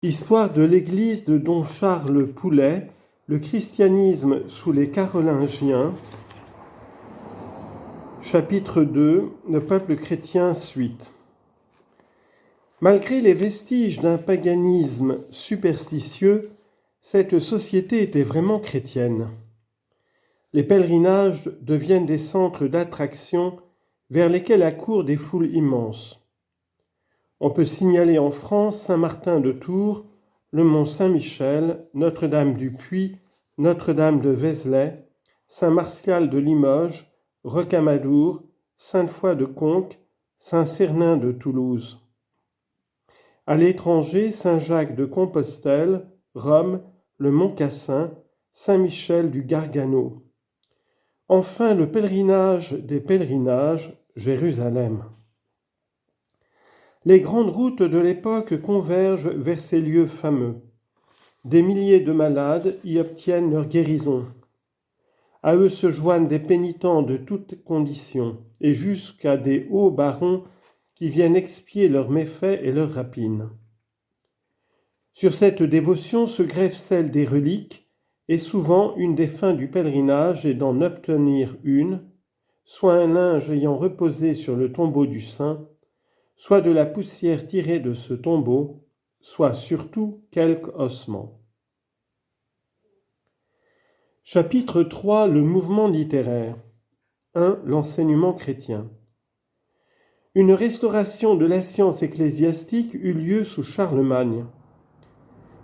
Histoire de l'église de Don Charles Poulet, le christianisme sous les Carolingiens, chapitre 2, le peuple chrétien suite. Malgré les vestiges d'un paganisme superstitieux, cette société était vraiment chrétienne. Les pèlerinages deviennent des centres d'attraction vers lesquels accourent des foules immenses. On peut signaler en France Saint-Martin de Tours, le Mont Saint-Michel, Notre-Dame du Puy, Notre-Dame de Vézelay, Saint-Martial de Limoges, Rocamadour, Sainte-Foy de Conques, Saint-Cernin de Toulouse. À l'étranger, Saint-Jacques de Compostelle, Rome, le Mont Cassin, Saint-Michel du Gargano. Enfin, le pèlerinage des pèlerinages, Jérusalem. Les grandes routes de l'époque convergent vers ces lieux fameux. Des milliers de malades y obtiennent leur guérison. À eux se joignent des pénitents de toutes conditions, et jusqu'à des hauts barons qui viennent expier leurs méfaits et leurs rapines. Sur cette dévotion se greffe celle des reliques, et souvent une des fins du pèlerinage est d'en obtenir une, soit un linge ayant reposé sur le tombeau du saint, soit de la poussière tirée de ce tombeau, soit surtout quelque ossement. Chapitre 3, le mouvement littéraire. 1. L'enseignement chrétien. Une restauration de la science ecclésiastique eut lieu sous Charlemagne.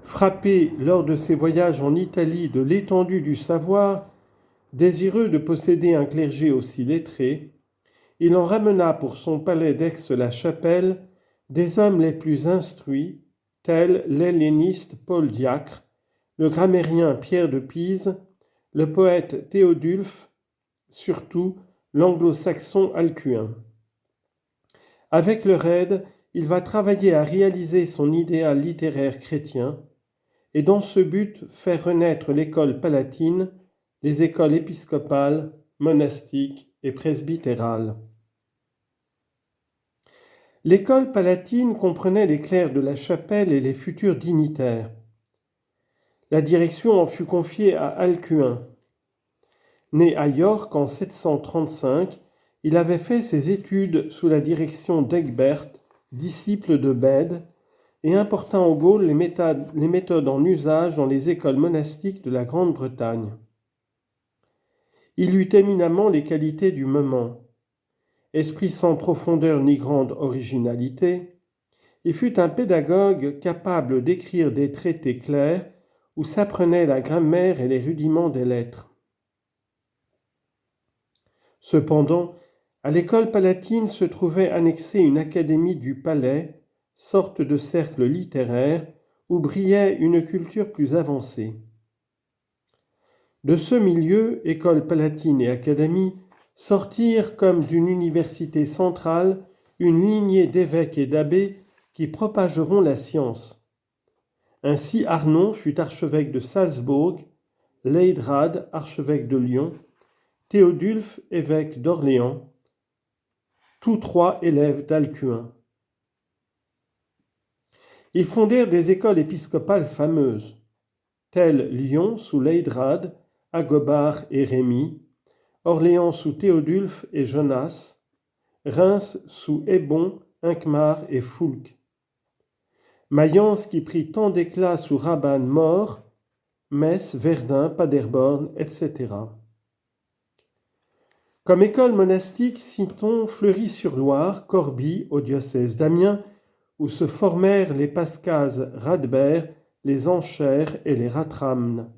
Frappé lors de ses voyages en Italie de l'étendue du savoir, désireux de posséder un clergé aussi lettré, il en ramena pour son palais d'Aix-la-Chapelle des hommes les plus instruits, tels l'helléniste Paul Diacre, le grammairien Pierre de Pise, le poète Théodulphe, surtout l'anglo-saxon Alcuin. Avec leur aide, il va travailler à réaliser son idéal littéraire chrétien et dans ce but faire renaître l'école palatine, les écoles épiscopales, monastiques et presbytérales. L'école palatine comprenait les clercs de la chapelle et les futurs dignitaires. La direction en fut confiée à Alcuin. Né à York en 735, il avait fait ses études sous la direction d'Egbert, disciple de Bède, et important au Gaules les méthodes en usage dans les écoles monastiques de la Grande-Bretagne. Il eut éminemment les qualités du moment. Esprit sans profondeur ni grande originalité, il fut un pédagogue capable d'écrire des traités clairs où s'apprenait la grammaire et les rudiments des lettres. Cependant, à l'école palatine se trouvait annexée une académie du palais, sorte de cercle littéraire où brillait une culture plus avancée. De ce milieu, école palatine et académie, sortirent comme d'une université centrale une lignée d'évêques et d'abbés qui propageront la science. Ainsi Arnon fut archevêque de Salzbourg, Leidrade archevêque de Lyon, Théodulphe évêque d'Orléans, tous trois élèves d'Alcuin. Ils fondèrent des écoles épiscopales fameuses, telles Lyon sous Leidrade, Agobard et Rémy, Orléans sous Théodulphe et Jonas, Reims sous Hébon, Hincmar et Foulques. Mayence qui prit tant d'éclat sous Rabanne mort, Metz, Verdun, Paderborn, etc. Comme école monastique, citons Fleury-sur-Loire, Corbie, au diocèse d'Amiens, où se formèrent les Pascazes Radbert, les Anchères et les Ratramnes,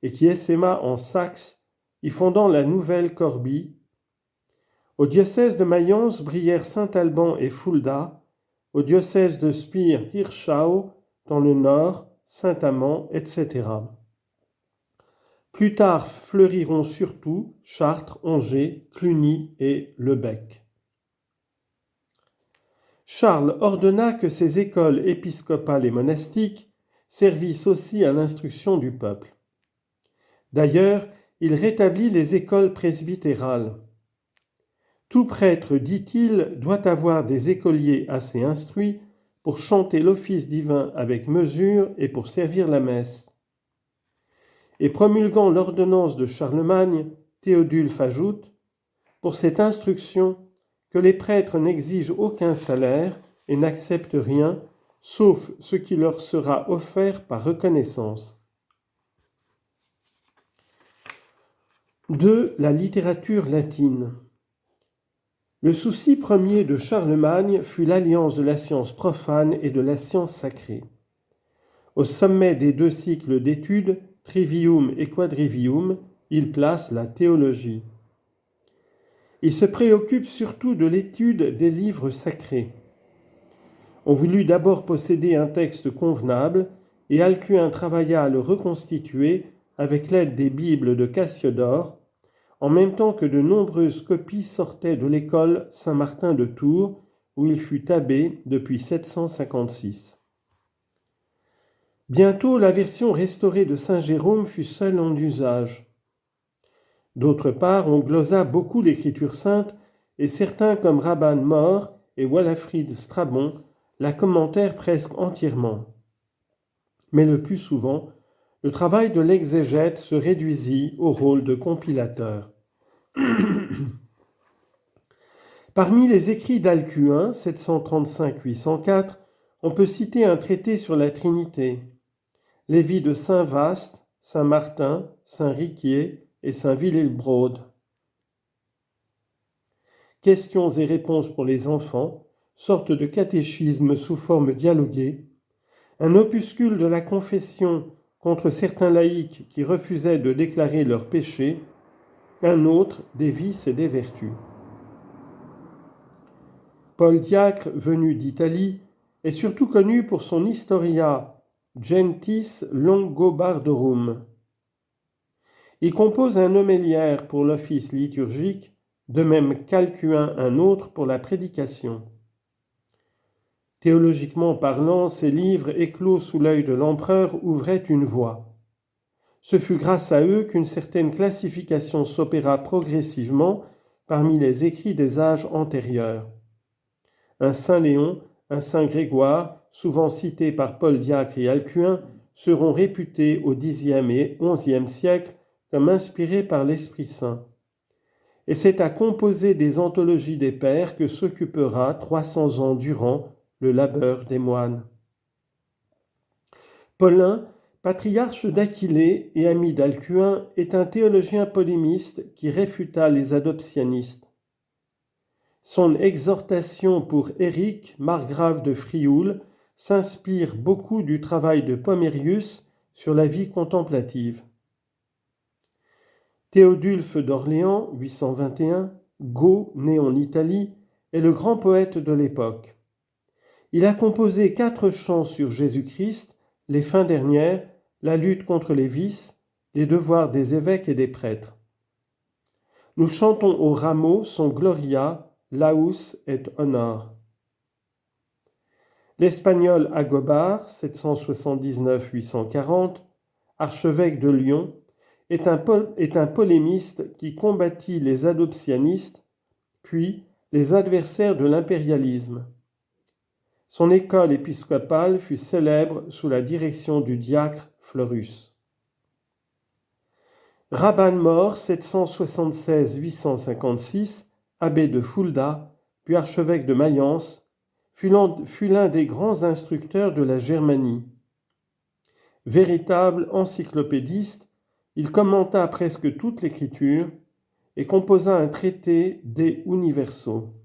et qui essaima en Saxe, y fondant la nouvelle Corbie. Au diocèse de Mayence brillèrent Saint-Alban et Fulda, au diocèse de Spire Hirschau, dans le nord, Saint-Amand, etc. Plus tard fleuriront surtout Chartres, Angers, Cluny et Lebec. Charles ordonna que ces écoles épiscopales et monastiques servissent aussi à l'instruction du peuple. D'ailleurs, il rétablit les écoles presbytérales. Tout prêtre, dit-il, doit avoir des écoliers assez instruits pour chanter l'office divin avec mesure et pour servir la messe. Et promulguant l'ordonnance de Charlemagne, Théodulphe ajoute, pour cette instruction, que les prêtres n'exigent aucun salaire et n'acceptent rien, sauf ce qui leur sera offert par reconnaissance. 2. La littérature latine. Le souci premier de Charlemagne fut l'alliance de la science profane et de la science sacrée. Au sommet des 2 cycles d'études, Trivium et Quadrivium, il place la théologie. Il se préoccupe surtout de l'étude des livres sacrés. On voulut d'abord posséder un texte convenable et Alcuin travailla à le reconstituer avec l'aide des Bibles de Cassiodore, en même temps que de nombreuses copies sortaient de l'école Saint-Martin de Tours, où il fut abbé depuis 756. Bientôt, la version restaurée de Saint Jérôme fut seule en usage. D'autre part, on glosa beaucoup l'écriture sainte et certains comme Rabban Mor et Walafrid Strabon la commentèrent presque entièrement. Mais le plus souvent, le travail de l'exégète se réduisit au rôle de compilateur. Parmi les écrits d'Alcuin, 735-804, on peut citer un traité sur la Trinité, les vies de Saint Vaste, Saint Martin, Saint Riquier et Saint Willibrord. Questions et réponses pour les enfants, sorte de catéchisme sous forme dialoguée, un opuscule de la confession contre certains laïcs qui refusaient de déclarer leurs péchés, un autre des vices et des vertus. Paul Diacre, venu d'Italie, est surtout connu pour son Historia Gentis Longobardorum. Il compose un homéliaire pour l'office liturgique, de même qu'Alcuin un autre pour la prédication. Théologiquement parlant, ces livres éclos sous l'œil de l'empereur ouvraient une voie. Ce fut grâce à eux qu'une certaine classification s'opéra progressivement parmi les écrits des âges antérieurs. Un Saint Léon, un Saint Grégoire, souvent cités par Paul Diacre et Alcuin, seront réputés au Xe et XIe siècle comme inspirés par l'Esprit Saint. Et c'est à composer des anthologies des pères que s'occupera 300 ans durant le labeur des moines. Paulin, patriarche d'Aquilée et ami d'Alcuin, est un théologien polémiste qui réfuta les adoptionnistes. Son exhortation pour Éric, margrave de Frioul, s'inspire beaucoup du travail de Pomérius sur la vie contemplative. Théodulphe d'Orléans, 821, Gau, né en Italie, est le grand poète de l'époque. Il a composé 4 chants sur Jésus-Christ, les fins dernières, la lutte contre les vices, les devoirs des évêques et des prêtres. Nous chantons au rameau son Gloria, Laus et Honor. L'espagnol Agobard, 779-840, archevêque de Lyon, est un polémiste qui combattit les adoptionnistes, puis les adversaires de l'impérialisme. Son école épiscopale fut célèbre sous la direction du diacre Florus. Rabban Mor, 776-856, abbé de Fulda, puis archevêque de Mayence, fut l'un des grands instructeurs de la Germanie. Véritable encyclopédiste, il commenta presque toute l'écriture et composa un traité De Universo.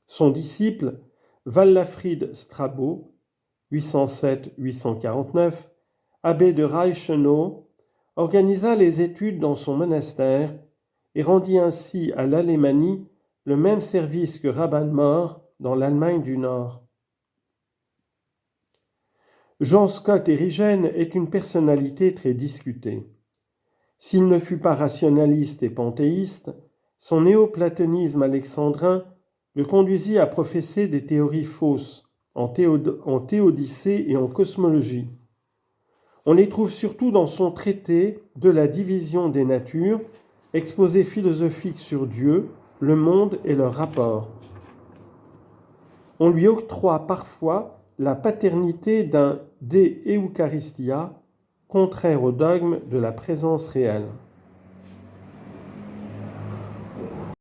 Son disciple, Wallafrid Strabo, 807-849, abbé de Reichenau, organisa les études dans son monastère et rendit ainsi à l'Alémanie le même service que Rabban Mor dans l'Allemagne du Nord. Jean Scott Érigène est une personnalité très discutée. S'il ne fut pas rationaliste et panthéiste, son néoplatonisme alexandrin le conduisit à professer des théories fausses en théodicée et en cosmologie. On les trouve surtout dans son traité de la division des natures, exposé philosophique sur Dieu, le monde et leurs rapports. on lui octroie parfois la paternité d'un De Eucharistia, contraire au dogme de la présence réelle.